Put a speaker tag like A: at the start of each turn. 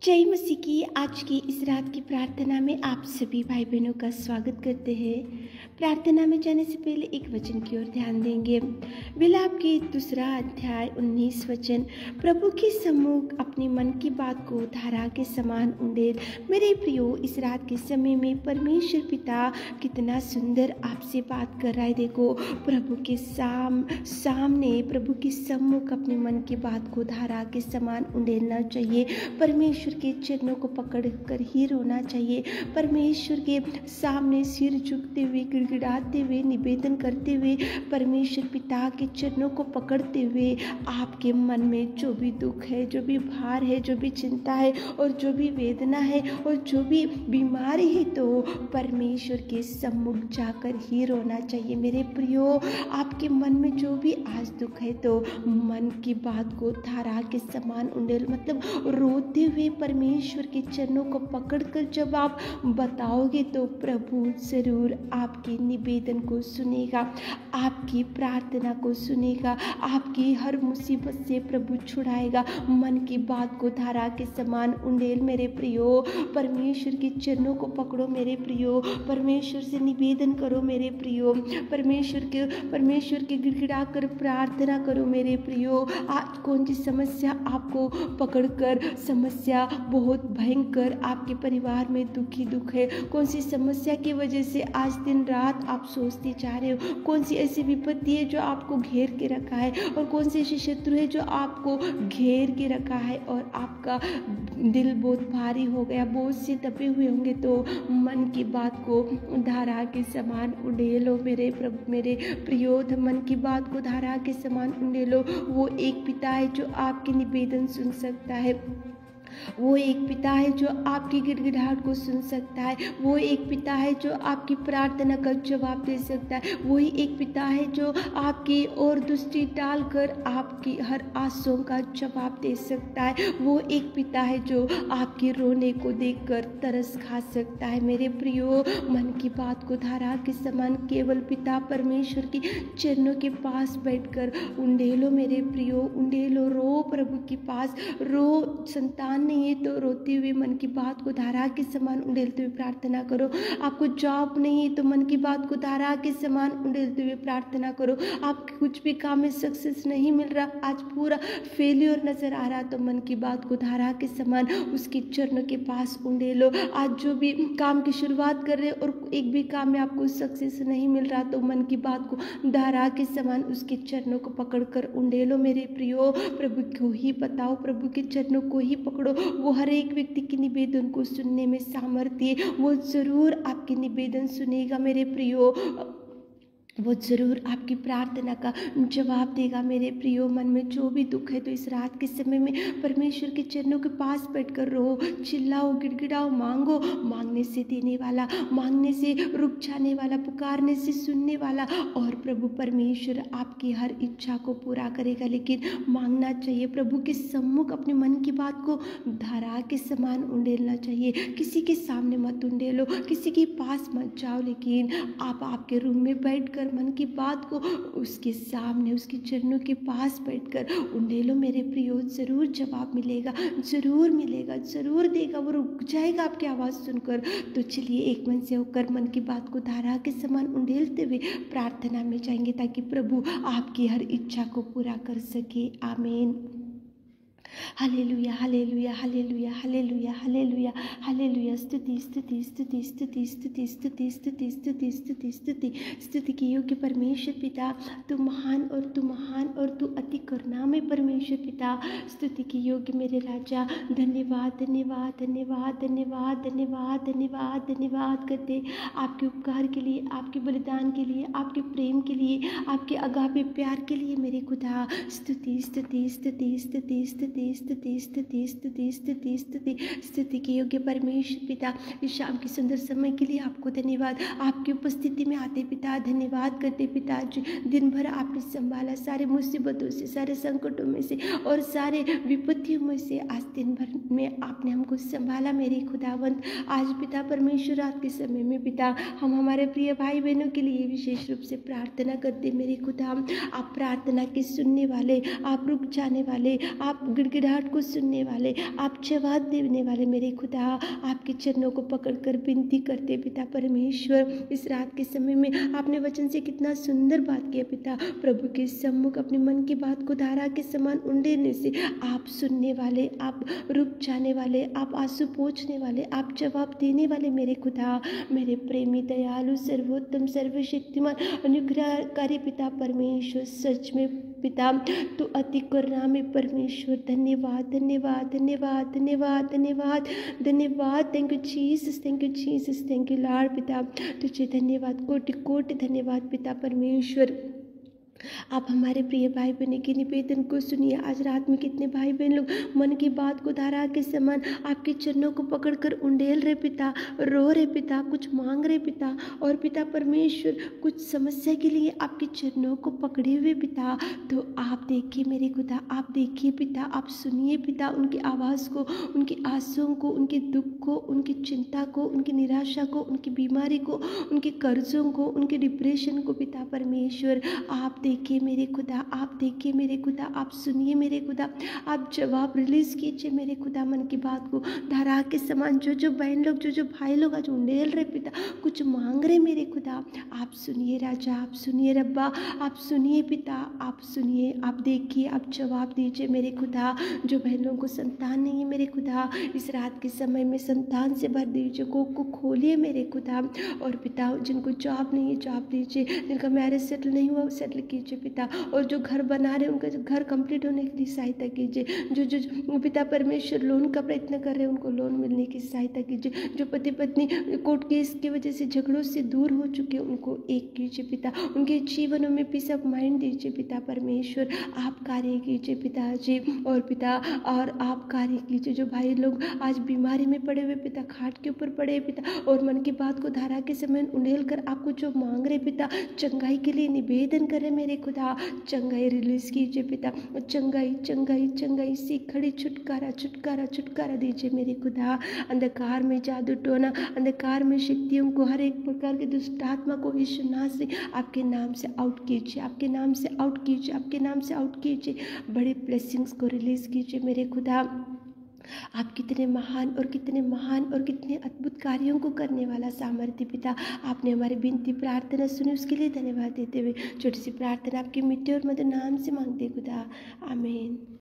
A: जय मसीह की आज की इस रात की प्रार्थना में आप सभी भाई बहनों का स्वागत करते हैं। प्रार्थना में जाने से पहले एक वचन की ओर ध्यान देंगे। विलाप के 2 अध्याय 19 वचन। प्रभु के सम्मुख अपने मन की बात को धारा के समान उंडेल। मेरे प्रियो, इस रात के समय में परमेश्वर पिता कितना सुंदर आपसे बात कर रहा है। देखो, प्रभु के सामने प्रभु के सम्मुख अपने मन की बात को धारा के समान उंडेलना चाहिए। परमेश्वर के चरणों को पकड़कर ही रोना चाहिए। परमेश्वर के सामने सिर झुकते हुए, गिड़गिड़ाते हुए, निवेदन करते हुए, परमेश्वर पिता के चरणों को पकड़ते हुए आपके मन में जो भी दुख है, जो भी भार है, जो भी चिंता है और जो भी वेदना है और जो भी बीमारी है, तो परमेश्वर के सम्मुख जाकर ही रोना चाहिए। मेरे प्रियो, आपके मन में जो भी आज दुख है, तो मन की बात को धारा के समान उंडेल, मतलब रोते हुए परमेश्वर के चरणों को पकड़कर जब आप बताओगे, तो प्रभु जरूर आपके निवेदन को सुनेगा, आपकी प्रार्थना को सुनेगा, आपकी हर मुसीबत से प्रभु छुड़ाएगा। मन की बात को धारा के समान उंडेल मेरे प्रियो। परमेश्वर के चरणों को पकड़ो मेरे प्रियो। परमेश्वर से निवेदन करो मेरे प्रियो। परमेश्वर के गिड़गिड़ा कर प्रार्थना करो मेरे प्रियो। आज कौन सी समस्या आपको पकड़कर, समस्या बहुत भयंकर आपके परिवार में दुख है, कौन सी समस्या की वजह से आज दिन रात आप सोचते जा रहे हो, कौन सी ऐसी विपत्ति है जो आपको घेर के रखा है, और कौन से ऐसे शत्रु है जो आपको घेर के रखा है और आपका दिल बहुत भारी हो गया, बोझ से दबे हुए होंगे, तो मन की बात को धारा के समान उंडेलो मेरे प्रभु, मेरे प्रियो। मन की बात को धारा के समान उंडेलो। वो एक पिता है जो आपके निवेदन सुन सकता है। वो एक पिता है जो आपकी गिड़गिड़ाहट को सुन सकता है। वो एक पिता है जो आपकी प्रार्थना का जवाब दे सकता है। वही एक पिता है जो आपकी ओर दृष्टि डालकर आपकी हर आशाओं का जवाब दे सकता है। वो एक पिता है जो आपके रोने को देखकर तरस खा सकता है। मेरे प्रियो, मन की बात को धारा के समान केवल पिता परमेश्वर की चरणों के पास बैठकर उंडेलो मेरे प्रियो, उंडेलो। रो प्रभु के पास, रो। संतान नहीं है तो रोते हुए मन की बात को धारा के समान उंडेलते हुए प्रार्थना करो। आपको जॉब नहीं है तो मन की बात को धारा के समान उंडेलते हुए प्रार्थना करो। आपके कुछ भी काम में सक्सेस नहीं मिल रहा, आज पूरा फेल्योर नजर आ रहा, तो मन की बात को धारा के समान उसके चरणों के पास उंडेलो। आज जो भी काम की शुरुआत कर रहे हो और एक भी काम में आपको सक्सेस नहीं मिल रहा, तो मन की बात को धारा के समान उसके चरणों को पकड़कर उंडेलो मेरे प्रियो। प्रभु को ही बताओ, प्रभु के चरणों को ही पकड़ो। वो हर एक व्यक्ति के निवेदन को सुनने में सामर्थ्य, वो जरूर आपके निवेदन सुनेगा मेरे प्रियो। वो जरूर आपकी प्रार्थना का जवाब देगा मेरे प्रियो। मन में जो भी दुख है, तो इस रात के समय में परमेश्वर के चरणों के पास बैठकर रो, चिल्लाओ, गिड़गिड़ाओ, मांगो। मांगने से देने वाला, मांगने से रुक जाने वाला, पुकारने से सुनने वाला, और प्रभु परमेश्वर आपकी हर इच्छा को पूरा करेगा। लेकिन मांगना चाहिए, प्रभु के सम्मुख अपने मन की बात को धारा के समान उंडेलना चाहिए। किसी के सामने मत उंडेलो, किसी के पास मत जाओ, लेकिन आप आपके रूम में बैठकर मन की बात को उसके सामने, उसके चरणों के पास बैठकर उंडेलो मेरे प्रियो। जरूर जवाब मिलेगा, जरूर मिलेगा, जरूर देगा। वो रुक जाएगा आपकी आवाज़ सुनकर। तो चलिए एक मन से होकर मन की बात को धारा के समान उंडेलते हुए प्रार्थना में जाएंगे, ताकि प्रभु आपकी हर इच्छा को पूरा कर सके। आमीन। Hallelujah, hallelujah, hallelujah, hallelujah, hallelujah, hallelujah. स्तुति, स्तुति, स्तुति, स्तुति, स्तुति, स्तुति, स्तुति, स्तुति, स्तुति, स्तुति, स्तुति के योग्य परमेश्वर पिता, तू महान और तू महान और तू अति करुणामय परमेश्वर पिता। स्तुति के योग्य मेरे राजा। धन्यवाद, धन्यवाद, धन्यवाद, धन्यवाद, धन्यवाद, धन्यवाद, धन्यवाद करते आपके उपकार के लिए, आपके बलिदान के लिए, आपके प्रेम के लिए, आपके अगापे प्यार के लिए मेरे खुदा। स्तुति, स्तुति, स्तुति, स्तुति, स्तुति, स्तुति, स्तुति, स्तुति, स्तुति, स्तुति, स्तुति के योग्य परमेश्वर पिता। इस शाम के सुंदर समय के लिए आपको धन्यवाद। आपकी उपस्थिति में आते पिता धन्यवाद करते पिता जी। दिन भर आपने संभाला, सारे मुसीबतों से, सारे संकटों में से और सारे विपत्तियों में से आज दिन भर में आपने हमको संभाला मेरे खुदावंत। आज पिता परमेश्वर रात के समय में पिता हम हमारे प्रिय भाई बहनों के लिए विशेष रूप से प्रार्थना करते मेरे खुदा। आप प्रार्थना के सुनने वाले, आप रुक जाने वाले, आप गिड़गिड़ाहट को सुनने वाले, आप जवाब देने वाले मेरे खुदा, आपके चरणों को पकड़कर विनती करते पिता परमेश्वर। इस रात के समय में आपने वचन से कितना सुंदर बात किया पिता, प्रभु के सम्मुख अपने मन की बात को धारा के समान उंडेलने से आप सुनने वाले, आप रुक जाने वाले, आप आंसू पोंछने वाले, आप जवाब देने वाले मेरे खुदा, मेरे प्रेमी दयालु सर्वोत्तम सर्वशक्तिमान अनुग्रहकारी पिता परमेश्वर। सच में पिता तो अति करुणा में परमेश्वर। धन्यवाद धन्यवाद धन्यवाद धन्यवाद धन्यवाद धन्यवाद। Thank you Jesus, thank you Jesus, thank you Lord. पिता तुझे धन्यवाद, कोटि कोटि धन्यवाद पिता परमेश्वर। आप हमारे प्रिय भाई बहन के निवेदन को सुनिए। आज रात में कितने भाई बहन लोग मन की बात को धारा के समान आपके चरणों को पकड़कर उंडेल रहे पिता, रो रहे पिता, कुछ मांग रहे पिता, और पिता परमेश्वर कुछ समस्या के लिए आपके चरणों को पकड़े हुए पिता। तो आप देखिए मेरे खुदा, आप देखिए पिता, आप सुनिए पिता उनकी आवाज़ को, उनकी आंसुओं को, उनके दुख को, उनकी चिंता को, उनकी निराशा को, उनकी बीमारी को, उनके कर्जों को, उनके डिप्रेशन को पिता परमेश्वर। आप देखिए मेरे खुदा, आप देखिए मेरे खुदा, आप सुनिए मेरे खुदा, आप जवाब रिलीज कीजिए मेरे खुदा मन की बात को धारा के समान। जो बहन लोग, जो भाई लोग आज उंडेल रहे पिता, कुछ मांग रहे मेरे खुदा, आप सुनिए राजा, आप सुनिए रब्बा, आप सुनिए पिता, आप सुनिए, आप देखिए, आप जवाब दीजिए मेरे खुदा। जो बहनों को संतान नहीं है मेरे खुदा, इस रात के समय में संतान से भर दीजिए, को खोलिए मेरे खुदा। और पिता जिनको जॉब नहीं है जॉब दीजिए, जिनका मैरिज सेटल नहीं हुआ सेटल कीजिए पिता, और जो घर बना रहे उनका घर कंप्लीट होने के लिए सहायता कीजिए। जो पिता परमेश्वर लोन का प्रयत्न कर रहे हैं उनको लोन मिलने की सहायता कीजिए। जो पति पत्नी कोर्ट केस की वजह से झगड़ों से दूर हो चुके हैं उनको एक कीजिए पिता, उनके जीवनों में पीस ऑफ माइंड दीजिए पिता परमेश्वर। आप कार्य कीजिए पिताजी, और पिता और आप कार्य कीजिए। जो भाई लोग आज बीमारी में पड़े हुए पिता, खाट के ऊपर पड़े पिता, और मन की बात को धारा के समय उंडेल कर आपको जो मांग रहे पिता, चंगाई के लिए निवेदन करें मेरे खुदा, चंगाई रिलीज कीजिए पिता, चंगाई चंगाई चंगाई से खड़ी छुटकारा छुटकारा छुटकारा दीजिए मेरे खुदा। अंधकार में जादू टोना, अंधकार में शक्तियों को, हर एक प्रकार के दुष्ट आत्मा को यीशु नाम से आपके नाम से आउट कीजिए, आपके नाम से आउट कीजिए, आपके नाम से आउट कीजिए। बड़े ब्लेसिंग्स को रिलीज कीजिए मेरे खुदा। आप कितने महान और कितने महान और कितने अद्भुत कार्यों को करने वाला सामर्थ्य पिता, आपने हमारी विनती प्रार्थना सुनी, उसके लिए धन्यवाद देते हुए छोटी सी प्रार्थना आपके मिट्टी और मधुर नाम से मांगते खुदा, आमीन।